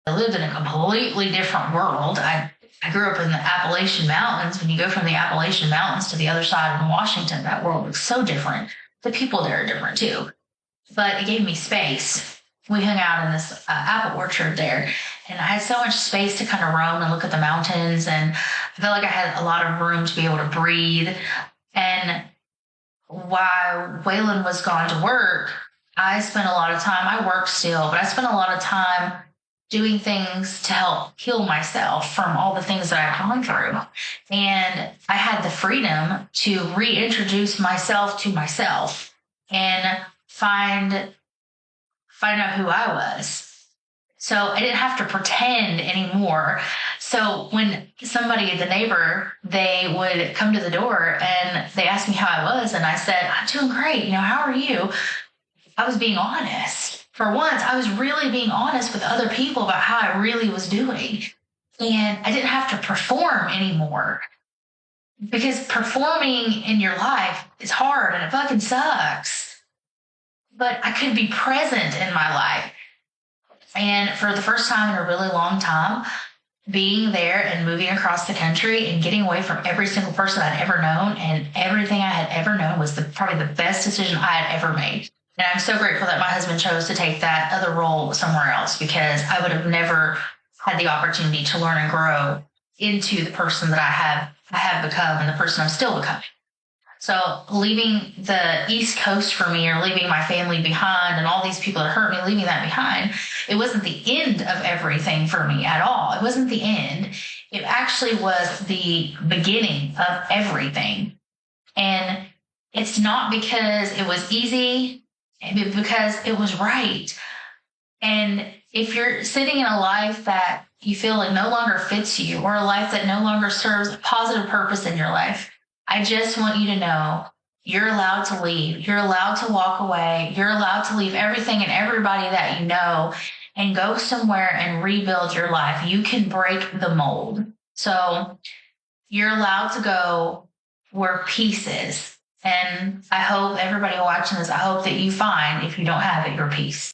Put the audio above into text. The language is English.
I lived in a completely different world. I grew up in the Appalachian Mountains. When you go from the Appalachian Mountains to the other side of Washington, that world was so different. The people there are different too. But it gave me space. We hung out in this apple orchard there, and I had so much space to kind of roam and look at the mountains, and I felt like I had a lot of room to be able to breathe. And while Waylon was gone to work, I spent a lot of time, I work still, but I spent a lot of time doing things to help heal myself from all the things that I've gone through. And I had the freedom to reintroduce myself to myself and find out who I was. So I didn't have to pretend anymore. So when somebody, the neighbor, they would come to the door and they asked me how I was, and I said, I'm doing great. How are you? I was being honest. For once, I was really being honest with other people about how I really was doing. And I didn't have to perform anymore. Because performing in your life is hard and it fucking sucks. But I could be present in my life. And for the first time in a really long time, being there and moving across the country and getting away from every single person I'd ever known and everything I had ever known was probably the best decision I had ever made. And I'm so grateful that my husband chose to take that other role somewhere else, because I would have never had the opportunity to learn and grow into the person that I have become and the person I'm still becoming. So leaving the East Coast for me, or leaving my family behind and all these people that hurt me, leaving that behind, it wasn't the end of everything for me at all. It wasn't the end. It actually was the beginning of everything. And it's not because it was easy, but because it was right. And if you're sitting in a life that you feel like no longer fits you, or a life that no longer serves a positive purpose in your life, I just want you to know you're allowed to leave. You're allowed to walk away. You're allowed to leave everything and everybody that you know and go somewhere and rebuild your life. You can break the mold. So you're allowed to go where peace is. And I hope everybody watching this, I hope that you find, if you don't have it, your peace.